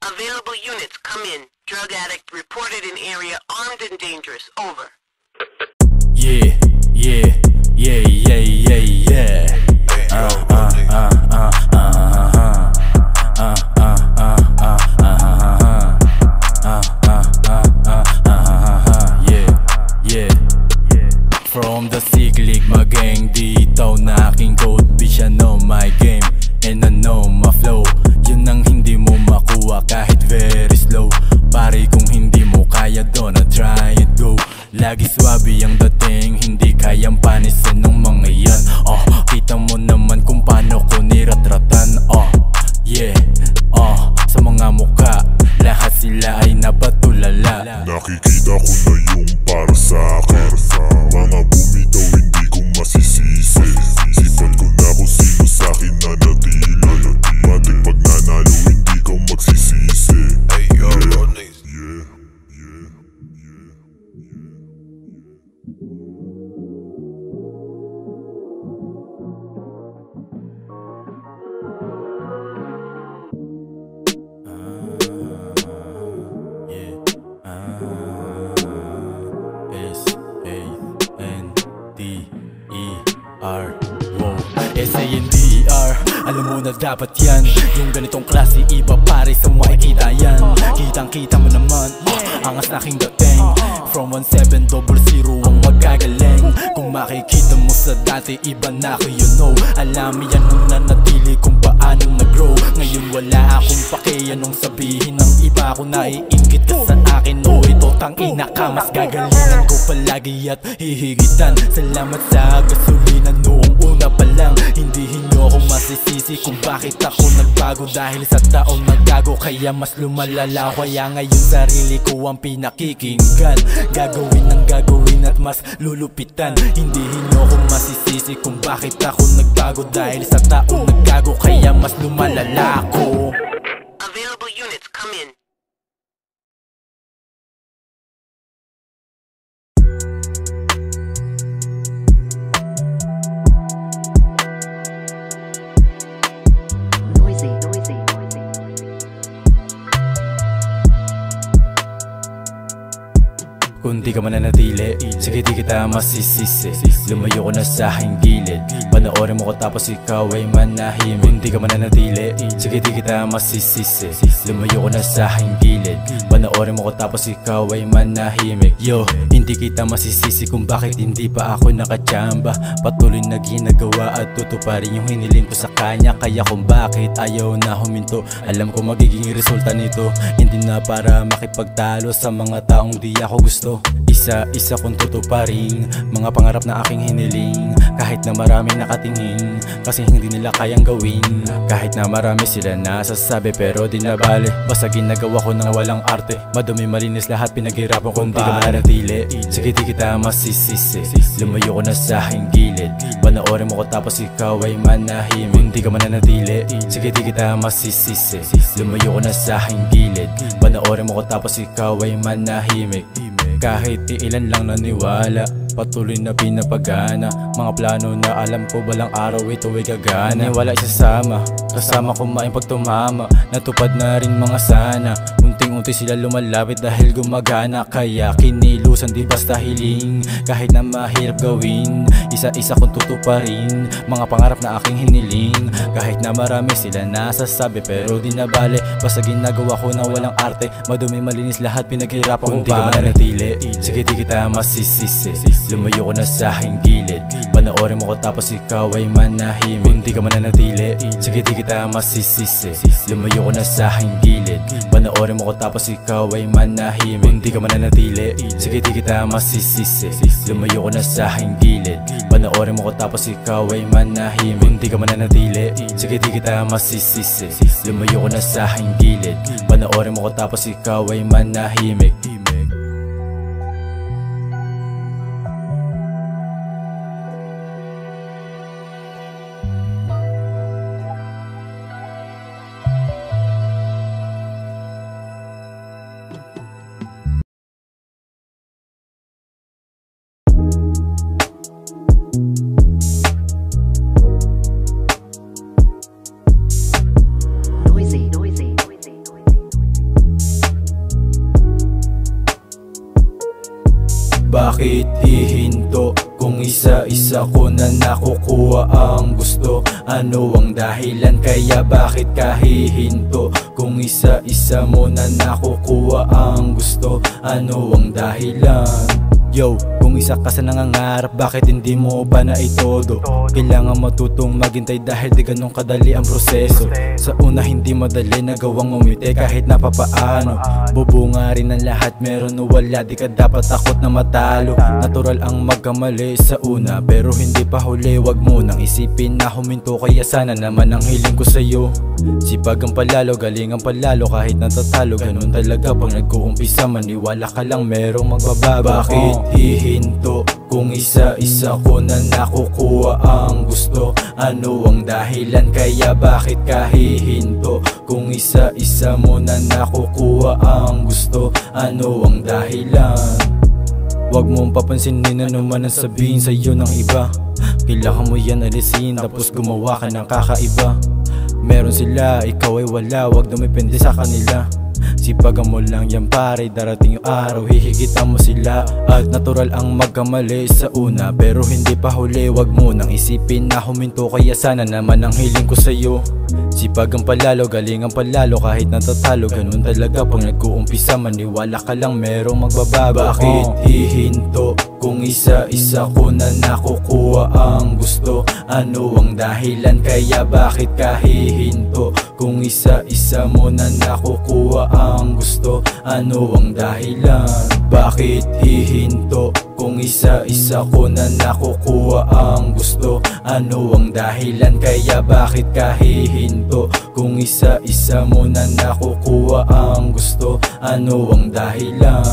Available units, come in. Drug addict reported in area armed and dangerous. Over. Yeah, yeah, yeah, yeah, yeah, yeah. From the Siglig Magang dito na aking code. Bitch, I know my game and I know my flow. Yun ang hindi mo makuha kahit very slow. Pare kung hindi mo kaya doon na try it go. Lagi swabe ang dating, hindi kayang panisin ng mga yan. Kita mo naman kung paano ko niratratan. Yeah, sa mga muka lahat sila ay napatulala. Nakikita ko na yung para sa akin. Mga bumitaw hindi ko masisisi. Sifan ko na kung sino sa'kin na natili. Matik pag nanalo hindi ko magsisisi. S-A-N-D-E-R, alam mo na dapat yan. Yung ganitong klase iba pare sa makikita yan. Kitang kita mo naman, angas na aking dating. From 1700 ang magagaling. Kung makikita mo sa dati iba na ako, you know. Alam yan nung nanatili kung paano nag-grow. Ngayon wala akong pakiyan nung sabihin ng iba. Ako naiingit ka sa akin, ito tangina ka. Mas gagalingan ko palagi at hihigitan. Salamat sa gasolina noong una pa lang. Hindi nyo ako masisisi kung bakit ako nagbago. Dahil sa taong naggago kaya mas lumalala. Kaya ngayon sarili ko ang pinakikinggan. Gagawin ang gagawin at mas lulupitan. Hindi nyo ako masisisi kung bakit ako nagbago. Dahil sa taong naggago kaya mas lumalala ako. Available units, come in. Kung di ka mananatili, sige di kita masisisi. Lumayo ko na sa aking gilid. Panoorin mo ko tapos ikaw ay manahimik. Kung di ka mananatili, sige di kita masisisi. Lumayo ko na sa aking gilid. Panoorin mo ko tapos ikaw ay manahimik. Yo, hindi kita masisisi kung bakit hindi pa ako nakachamba. Patuloy na ginagawa at tutuparin yung hiniling ko sa kanya. Kaya kung bakit ayaw na huminto, alam ko magiging resulta nito. Hindi na para makipagtalo sa mga taong di ako gusto. Isa-isa kong tutuparin mga pangarap na aking hiniling. Kahit na marami nakatingin, kasi hindi nila kayang gawin. Kahit na marami sila nasasabi, pero di na bale. Basta ginagawa ko na walang arte. Madumi malinis lahat pinaghirapan kong di ka mananatili. Sige di kita masisisi. Lumayo ko na sa aking gilid. Panoorin mo ko tapos ikaw ay manahimik. Kung di ka mananatili, sige di kita masisisi. Lumayo ko na sa aking gilid. Panoorin mo ko tapos ikaw ay manahimik. Kahit ilan lang naniwala, patuloy na pinapagana. Mga plano na alam ko balang araw ito ay gagana. Wala isasama, kasama kumain pag tumama. Natupad na rin mga sana. Unting-unti sila lumalapit dahil gumagana. Kaya kinilusan di basta hiling. Kahit na mahirap gawin, isa-isa kong tutuparin mga pangarap na aking hiniling. Kahit na marami sila nasasabi, pero di na bale. Basta ginagawa ko na walang arte. Madumi malinis lahat pinaghirapan kong di ka mananatili. Sige di kita masisisi. Lumayo ko na sa aking gilid. Panoorin mo ko tapos ikaw ay manahimik. Kung di ka mananatili, sige di kita masisisi. Lumayo ko na sa aking gilid. Panoorin mo ko tapos ikaw ay manahimik. Kung di ka mananatili, sige di kita masisisi. Lumayo ko na sa aking gilid. Panoorin mo ko tapos ikaw ay manahimik. Kung di ka mananatili, sige di kita masisisi. Lumayo ko na sa aking gilid. Panoorin mo ko tapos ikaw ay manahimik. Bakit hihinto kung isa-isa ko na nakukuha ang gusto? Ano ang dahilan kaya bakit ka hihinto kung isa-isa mo na nakukuha ang gusto? Ano ang dahilan? Yo, kung isa ka sa nangangarap, bakit hindi mo ba na itodo? Kailangan matutong maghintay dahil di ganun kadali ang proseso. Sa una hindi madali nagawang umiti kahit napapaano. Bubunga rin ang lahat, meron o wala, di ka dapat takot na matalo. Natural ang magkamali sa una, pero hindi pa huli. Wag mo nang isipin na huminto, kaya sana naman ang hiling ko sa'yo. Sipag ang palalo, galing ang palalo kahit natatalo. Ganun talaga pag nag-uumpisa, maniwala ka lang merong magbabago. Bakit hihinto kung isa-isa ko na nakukuha ang gusto? Ano ang dahilan kaya bakit ka hihinto kung isa-isa mo na nakukuha ang gusto? Ano ang dahilan? Wag mong papansinin ano man ang sabihin sa'yo ng iba. Kailangan mo yan alisin tapos gumawa ka ng kakaiba. Meron sila, ikaw ay wala, wag dumepende sa kanila. Sipagan mo lang yan pare, darating yung araw hihigitan mo sila. At natural ang magkamali sa una, pero hindi pa huli. Wag mo nang isipin na huminto, kaya sana naman ang hiling ko sa'yo. Sipagan palalo, galing ang palalo kahit natatalo. Ganun talaga pag nag-uumpisa, maniwala ka lang merong magbabago. Bakit hihinto kung isa-isa ko na nakukuha ang gusto? Ano ang dahilan kaya bakit ka hihinto kung isa-isa mo na nakukuha ang gusto? Ano ang dahilan? Bakit hihinto kung isa-isa ko na nakukuha ang gusto? Ano ang dahilan kaya bakit ka hihinto kung isa-isa mo na nakukuha ang gusto? Ano ang dahilan?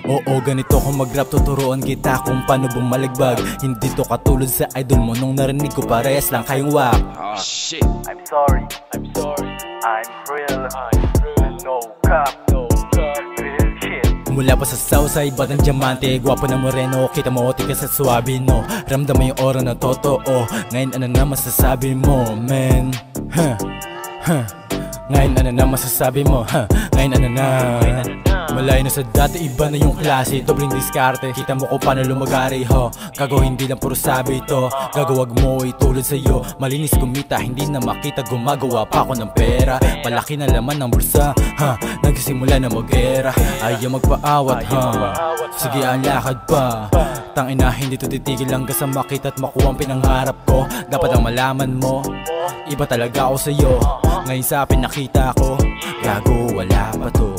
Oo, ganito kung mag-rap, tuturuan kita kung paano bumalagbag. Hindi to katulad sa idol mo, nung narinig ko parehas lang kayong wak. Shit. I'm sorry, I'm real, no cap, real shit. Mula pa sa Southside, batang diamante, gwapo na moreno, kita mo, tika sa suwabe, no. Ramdam mo yung ora na totoo, ngayon ano na masasabi mo, man? Ngayon ano na masasabi mo, ngayon ano na? Malay na sa dati, iba na yung klase, dobling diskarte. Kita mo kung paano lumagari, ho. Gago, hindi lang puro sabi ito. Gago, wag mo itulad sa'yo. Malinis kumita, hindi na makita, gumagawa pa ako ng pera. Palaki na laman ng bulsa, nagsisimula na mag-era. Ayaw magpaawat, sige ang lakad pa. Tangina, hindi to titigil hanggang sa makita at makuha ang pinangarap ko. Dapat ang malaman mo, iba talaga ako sa'yo. Ngayon sa pinakita ko, gago, wala pa to.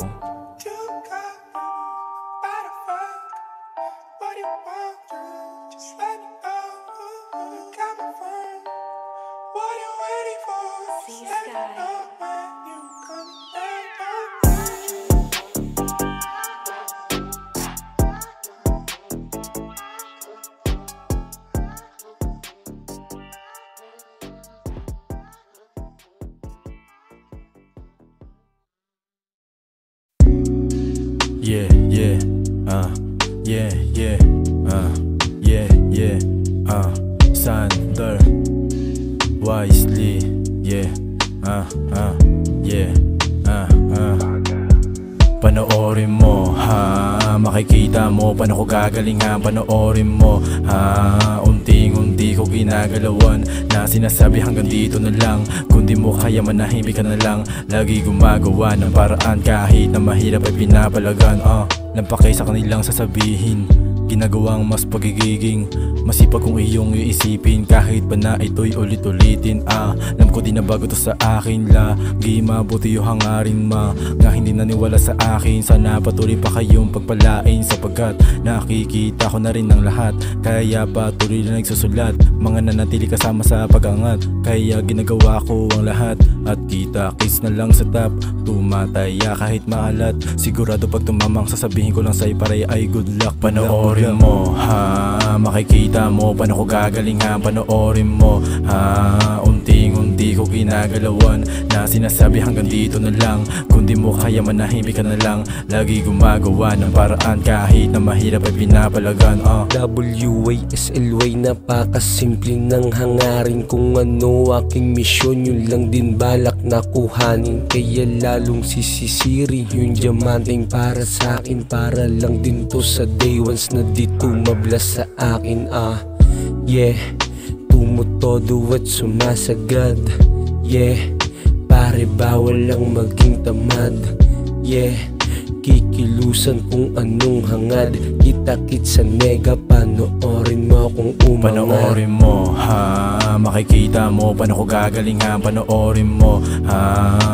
Sander Wisely, panoorin mo, makikita mo paano ko gagalingan. Panoorin mo, unting-unti ko ginagalawan. Na sinasabi hanggang dito na lang, kung di mo kaya manahimik ka na lang. Lagi gumagawa ng paraan kahit na mahirap ay pinapalagan. Lampakay sa kanilang sasabihin, ginagawang mas pagigiging masipag kung iyong iisipin. Kahit pa na ito'y ulit-ulitin, alam ko di na bago to sa akin. Lagi mabuti yung hangarin nga hindi naniwala sa akin. Sana patuloy pa kayong pagpalain, sapagkat nakikita ko na rin ang lahat. Kaya patuloy na nagsusulat, mga nanatili kasama sa pag-angat. Kaya ginagawa ko ang lahat at kita-kits na lang sa top. Tumataya kahit maalat, sigurado pag tumamang sasabihin ko lang sa'yo paray ay good luck. Panoorin mo makikita mo paano ko gagaling panoorin mo unting-unti ko ginagalawan na sinasabi hanggang dito na lang. Kung di mo kaya manahimik ka na lang, lagi gumagawa ng paraan kahit na mahirap ay pinapalagan. WASLY, napakasimple ng hangarin. Kung ano aking misyon, yun lang din balak na kuhanin. Kaya lalong sisisiri yung diamanteng para sa akin. Para lang din to sa day ones na di tumablas sa akin. Yeah, tumutodo at sumasagad. Yeah, pare bawal lang maging tamad. Yeah, kikilusan kung anong hangad. Kita-kits sa nega, panoorin mo kung umangat. Panoorin mo makikita mo paano ko gagaling panoorin mo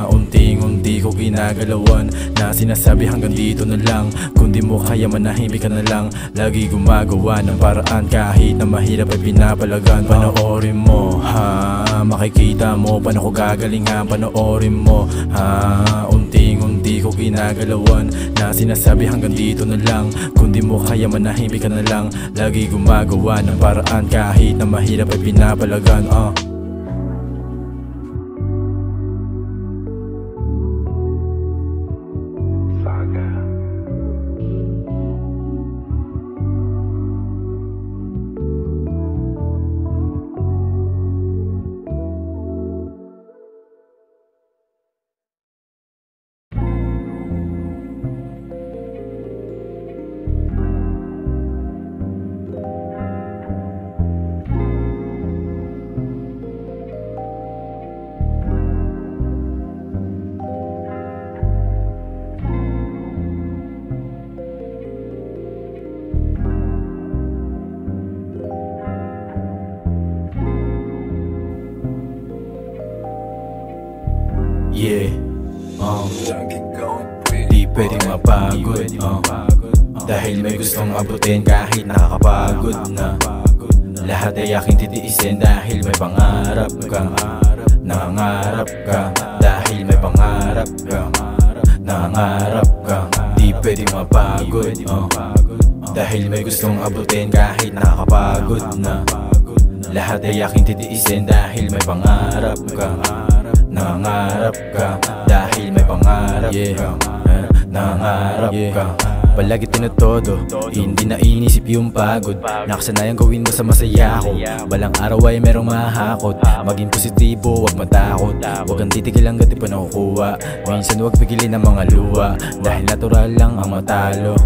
unting-unti ko ginagalawan na sinasabi hanggang dito na lang. Kung di mo kaya manahimik ka na lang, lagi gumagawa ng paraan kahit na mahirap ay pinapalagan. Panoorin mo makikita mo paano ko gagaling panoorin mo unting-unti ko ginagalawan na sinasabi hanggang dito na lang. Kung di mo kaya manahimik ka na lang, lagi gumagawa ng paraan kahit na mahirap ay pinapalagan. Yeah, di pwedeng mapagod dahil may gustong abutin kahit nakakapagod na. Lahat ay aking titiisin dahil may pangarap ka. Nangangarap ka dahil may pangarap ka. Nangangarap ka, di pwedeng mapagod dahil may gustong abutin kahit nakakapagod na. Lahat ay aking titiisin dahil may pangarap ka. Nangangarap ka dahil may pangarap ka. Nangangarap ka. Palagi tinutodo, hindi na inisip yung pagod. Nakasanayan gawin mo sa masaya ko. Balang araw ay merong mahakot. Maging positibo, wag matakot. Wag ang titigil hanggat di pa nakukuha. Minsan wag pigilin ang mga luha, dahil natural lang ang matalo.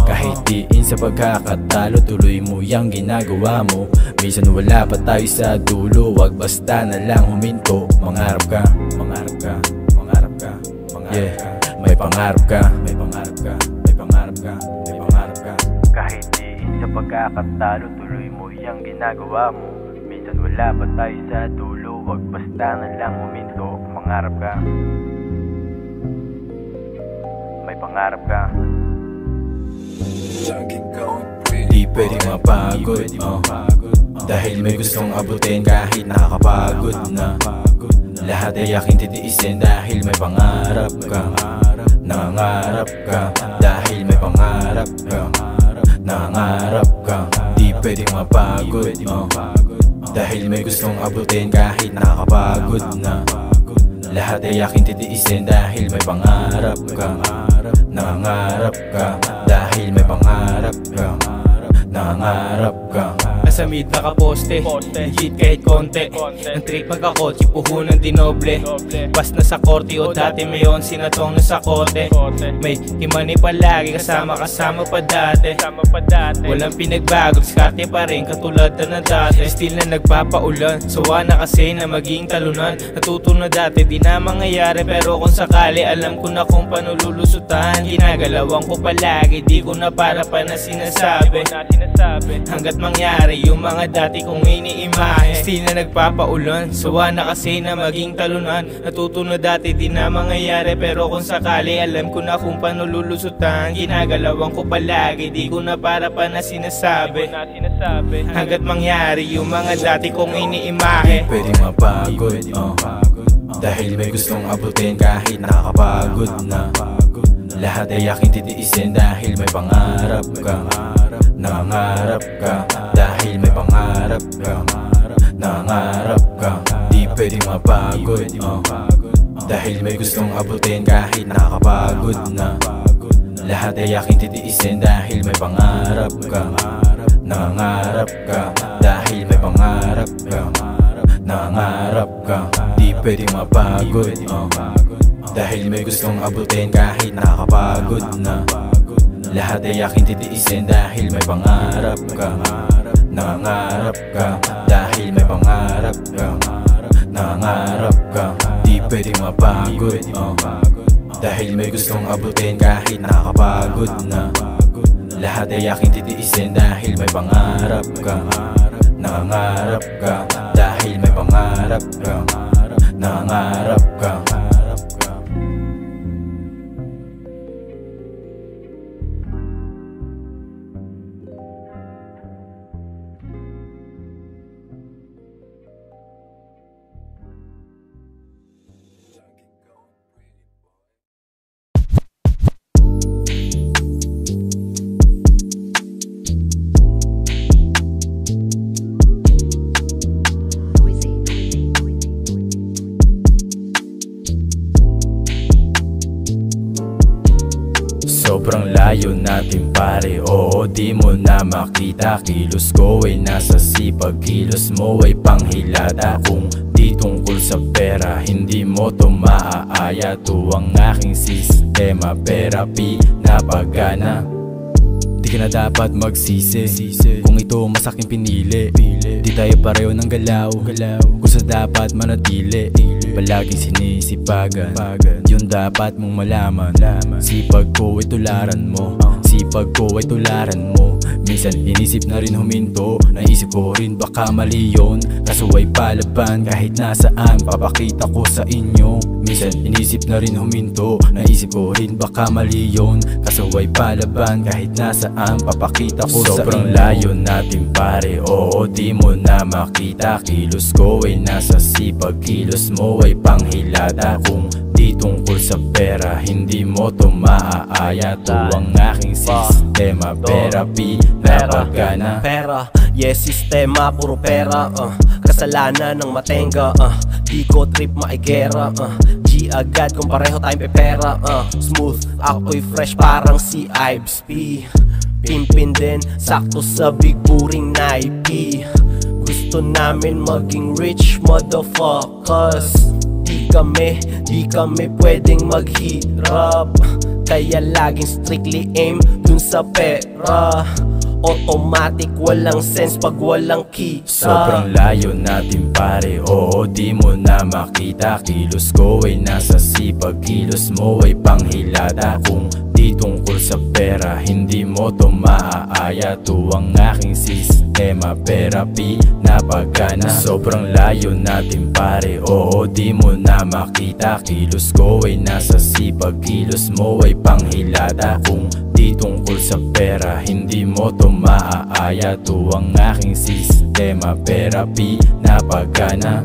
Kahit diin sa pagkakatalo, tuloy mo yung ginagawa mo. Minsan wala pa tayo sa dulo, wag basta na lang huminto. Mangarap ka, mangarap ka, mangarap ka, mangarap ka. Yeah, may pangarap ka, may pangarap ka, may pangarap ka, may pangarap ka. Kahit diin sa pagkakatalo, tuloy mo yung ginagawa mo. Minsan wala pa tayo sa dulo, wag basta na lang huminto. Mangarap ka, may pangarap ka. Di pwedeng mapagod dahil may gustong abutin kahit nakakapagod na. Lahat ay aking titiisin dahil may pangarap ka. Nangangarap ka dahil may pangarap ka. Nangangarap ka, di pwedeng mapagod dahil may gustong abutin kahit nakakapagod na. Lahat ay aking titiisin dahil may pangarap ka. Nangangarap ka dahil may pangarap ka. Nangangarap ka. Nasa mid nakaposte, legit kahit konti. Ang trip magkakotse, puhunan dinoble. Pas na sa korte o dati may 11 na tong nasa kote. May timani palagi kasama pa dati. Walang pinagbago, diskarte pa rin katulad na dati. Still na nagpapaulan, sawa na kasi na maging talunan. Natuto na dati, di na mangyayari, pero kung sakali alam ko na kung paano lulusutan. Ginagalawan ko palagi, di ko na para pa na sinasabi. Hanggat mangyari yung mga dati kong iniimahe. Still na nagpapaulan, sawa na kasi na maging talunan. Natuto na dati, di na mangyayari, pero kung sakali alam ko na kung paano lulusutan. Ginagalawan ko palagi, di ko na para pa na sinasabi. Hanggat mangyari yung mga dati kong iniimahe. Pwedeng mapagod, dahil may gustong abutin kahit nakakapagod na. Lahat ay aking titiisin dahil may pangarap ka. Nangarap ka dahil may pangarap ka. Nangarap ka, di pwedeng mapagod, dahil may gustong abutin kahit nakakapagod na. Lahat ay aking titiisin dahil may pangarap ka. Nangarap ka dahil may pangarap ka. Nangarap ka, di pwedeng mapagod, dahil may gustong abutin kahit nakakapagod na. Lahat ay aking titiisin dahil may pangarap ka. Nangarap ka dahil may pangarap ka. Nangarap ka, di pwedeng mapagod, dahil may gustong abutin kahit nakakapagod na. Lahat ay aking titiisin dahil may pangarap ka. Nangarap ka dahil may pangarap ka. Nangarap ka. Sobrang layo natin pare, oo di mo na makita. Kilos ko ay nasa sipag, kilos mo ay panghilata. Kung di tungkol sa pera, hindi mo to maaaya. To ang aking sistema, therapy na pagana. Di ka na dapat magsisi kung ito mas aking pinili. Di tayo pareho ng galaw, kung sa dapat manatili. Palaging sinisipagan, yun dapat mong malaman. Sipag ko ay tularan mo, sipag ko ay tularan mo. Minsan inisip na rin huminto, naisip ko rin baka mali yun. Kaso ay palaban kahit nasaan, papakita ko sa inyo. Minsan inisip na rin huminto, naisip ko rin baka mali yun. Kaso ay palaban kahit nasaan, papakita ko sa inyo. Sobrang layo natin pare, oo di mo na makita. Kilos ko ay nasa sipag, kilos mo ay panghilata. Kung di tungkol sa pera, hindi mo to maaaya. To ang aking sistema, therapy na pagana. Pera, yes sistema, puro pera, kasalanan ng matenga, di ko trip maigera, G agad kung pareho tayong pepera, smooth, ako'y fresh parang si Ives P. Pimpin din, sakto sa big buring na IP. Gusto namin maging rich motherfuckers. Di kami pwedeng maghirap. Kaya laging strictly aim dun sa pera. Automatic, walang sense pag walang kita. Sobrang layo natin pare, oo di mo na makita. Kilos ko ay nasa sipag, kilos mo ay panghilata. Kung di tungkol sa pera, hindi mo to maaaya. To ang aking sistema, therapy na pagana. Sobrang layo natin pare, oo di mo na makita. Kilos ko ay nasa sipag, kilos mo ay panghilata. Kung di tungkol sa pera, hindi mo to maaaya. To ang aking sistema, therapy na pagana.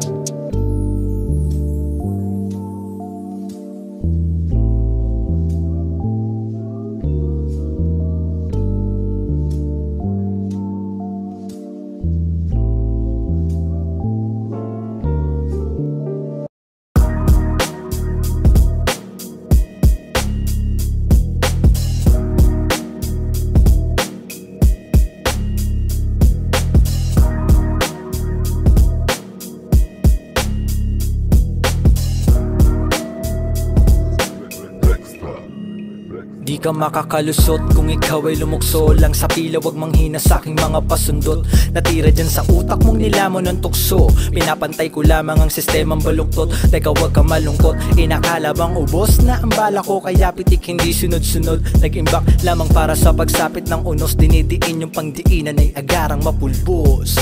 di ka makakalusot kung ikaw ay lumukso lang sa pila. Wag manghina sa aking mga pasundot. Natira dyan sa utak mong nilamon ng tukso. Pinapantay ko lamang ang sistemang baluktot. Teka wag ka malungkot, inakala bang ubos na ang bala ko? Kaya pitik hindi sunod-sunod. Nag-imbak lamang para sa pagsapit ng unos. Dinidiin yung pangdiinan ay agarang mapulbos.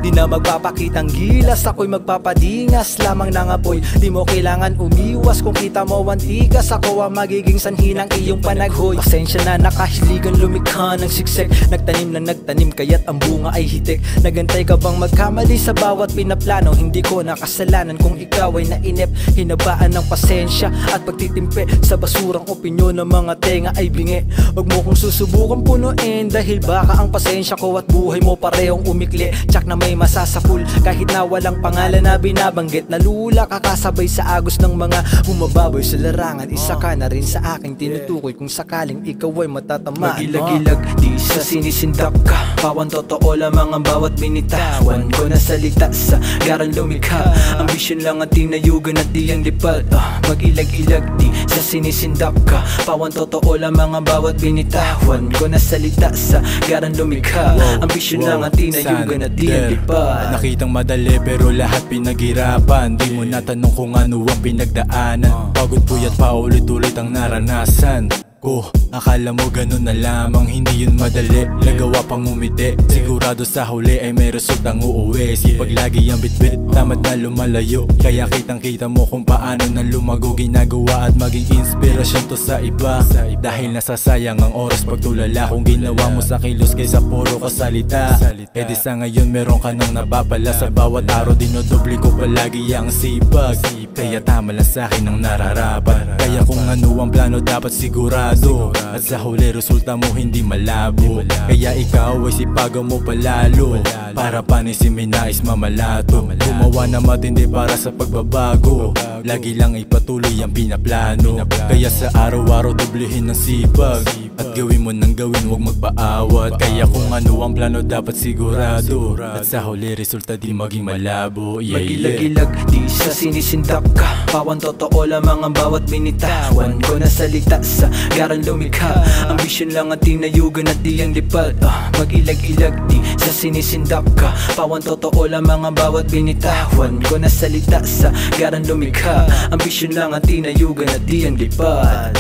Di na magpapakitang gilas, ako'y magpapadingas lamang ng apoy. Di mo kailangan umiwas kung kita mo antigas. Ako ang magiging sanhi ng iyong panaghoy. Pasensya na nakahiligan lumikha ng siksik. Nagtanim na nagtanim kaya't ang bunga ay hitik. Nagantay ka bang magkamali sa bawat pinaplano? Hindi ko nakasalanan kung ikaw ay nainip. Hinabaan ng pasensya at pagtitimpe sa basurang opinyon ng mga tenga ay bingi. Wag mo kong susubukan punuin dahil baka ang pasensya ko at buhay mo parehong umikli. Tsak na may masasapul kahit na walang pangalan na binabanggit. Nalula ka kasabay sa agos ng mga bumababoy sa larangan. Isa ka na rin sa aking tinutukoy kung sakaling ikaw ay matatamaan. Magilag-ilag, di sa sinisindak ka. Pawan totoo lamang ang bawat binitawan ko na salita sa garang lumikha. Ambisyon lang ang tinayugan at di ang lipad. Mag-ilag-ilag, di sa sinisindak ka. Pawan totoo lamang ang bawat binitawan ko na salita sa garang lumikha. Ambisyon lang ang tinayugan at di ang lipad. Nakitang madali pero lahat pinaghirapan. Di mo natanong kung ano ang pinagdaanan. Pagod puyat paulit-ulit ang naranasan ko. Akala mo ganun na lamang, hindi yun madali. Nagawa pang umiti, sigurado sa huli ay may resultang uuwi. Sipag lagi ang bitbit, tamad na lumalayo. Kaya kitang kita mo kung paano na lumago. Ginagawa at maging inspirasyon to sa iba. Dahil nasasayang ang oras pagtulala kung ginawa mo sa kilos kaysa puro kasalita. E di sa ngayon meron ka nang napapala. Sa bawat araw dinodoble ko palagi ang sipag. Kaya tama lang sa akin ang nararapat. Kaya kung ano ang plano dapat sigurado. At sa huli resulta mo hindi malabo. Kaya ikaw ay sipagan mo palalo. Para panisimin nais mamalato. Gumawa na matindi para sa pagbabago. Lagi lang ipatuloy ang pinaplano. Kaya sa araw-araw dublihin ang sipag. At gawin mo nang gawin, huwag magpaawat. Kaya kung ano ang plano dapat sigurado. At sa huli resulta di maging malabo. Magilag-ilag, di sa sinisindak ka. Pawan totoo lamang ang bawat binitawan ko na salita sa garang lumikha. Ambisyon lang ang tinayugan at di ang lipad. Mag-ilag-ilag, di sa sinisindak ka. Pawan totoo lamang ang bawat binitawan ko na salita sa garang lumikha. Ambisyon lang ang tinayugan at di ang lipad.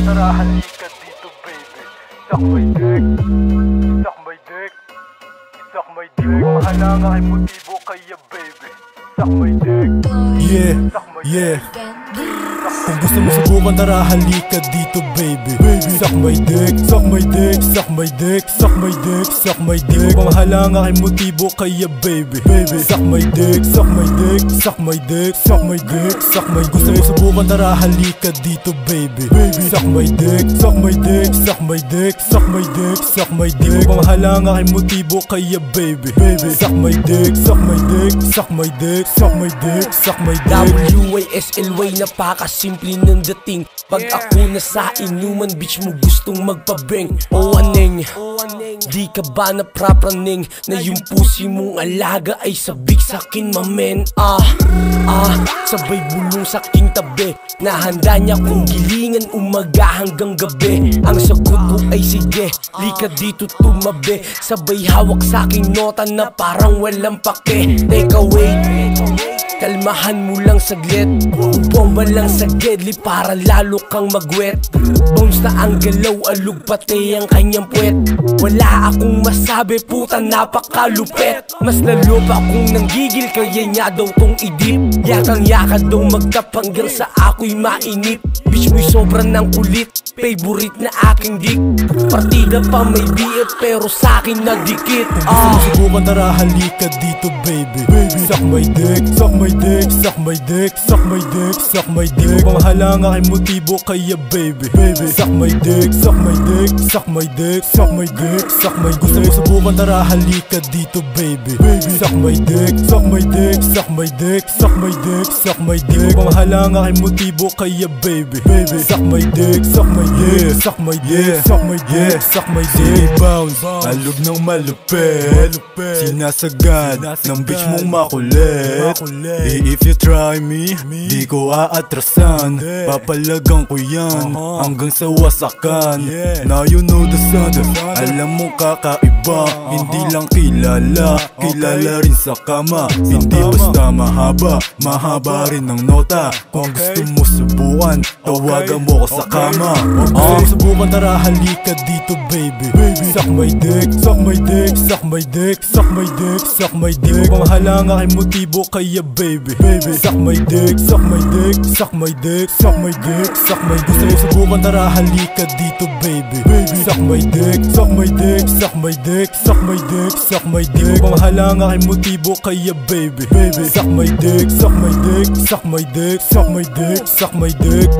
Tara, halika dito baby. Suck my dick. Suck my dick. Suck my dick. Mahal ang aking motibo kaya baby. Suck my dick. Yeah. Kung gusto mo subukan tara halika dito baby. Suck my dick, suck my dick, suck my dick, suck my dick, suck my dick. Di mo pamahala ang aking motibo kaya baby. Suck my dick, suck my dick, suck my dick, suck my dick, suck my dick. Gusto mo subukan tara halika dito baby. Suck my dick, suck my dick, suck my dick, suck my dick, suck my dick. Di mo pamahala ang aking motibo kaya baby. Suck my dick, suck my dick, suck my dick, suck my dick, suck my dick. W-A-S-L-Y napakasimple ng dating. Pag ako nasa inuman beach mo gustong magpabeng. O aneng, di ka ba naprapraning na yung pusi mong alaga ay sabik sa'kin mamen. Sabay bulong sa'king tabi na handa niya kong gilingan umaga hanggang gabi. Ang sagot ko ay sige, lika dito tumabi. Sabay hawak sa'king nota na parang walang pake. Teka wait, kalmahan mo lang saglit. Bomba lang sa gedli para lalo kang magwet. Bounce na ang galaw, alug pati ang kanyang puwet. Wala akong masabi, puta napakalupet. Mas lalo pa akong nanggigil, kaya niya daw tong idip. Yakang yaka daw magtap hanggang sa ako'y mainip. Bitch mo'y sobrang ng kulit, favorite na aking dick. Partida pa may biit pero sa'kin nadikit. Kung gusto mo subukan tara halika dito baby. Suck my dick, suck my dick, suck my dick, suck my dick, suck my dick. Di ko pamahala ang aking motibo kaya baby, baby. Suck my dick, suck my dick, suck my dick, suck my dick, suck my dick. Gusto mo subukan, tara halika dito baby, baby. Suck my dick, suck my dick, suck my dick, suck my dick, suck my dick. Di ko pamahala ang aking motibo kaya baby, baby. Suck my dick, suck my dick, suck my dick, suck my dick, suck my dick. Bounce, alog ng malupit, sinasagad ng bitch mong makulit. If you try me, di ko aatrasan, papalagang ko yan hanggang sa wasakan. Now you know the sound, alam mo kakaiba, hindi lang kilala, kilala rin sa kama. Hindi basta mahaba, mahaba rin ang nota. Kung gusto mo subukan, tawagan mo ko sa kama. Gusto mo subukan, tara halika dito baby, baby. Suck my dick, suck my dick, suck my dick, suck my dick, suck my dick. Di ko pamahala ang aking motibo kaya baby, baby. Suck my dick, suck my dick, suck my dick, suck my dick, suck my dick. Gusto mo subukan, tara halika dito baby, baby. Suck my dick, suck my dick, suck my dick, suck my dick, suck my dick. Di ko pamahala ang aking motibo kaya baby, baby. Suck my dick, suck my dick, suck my dick, suck my dick, suck my dick.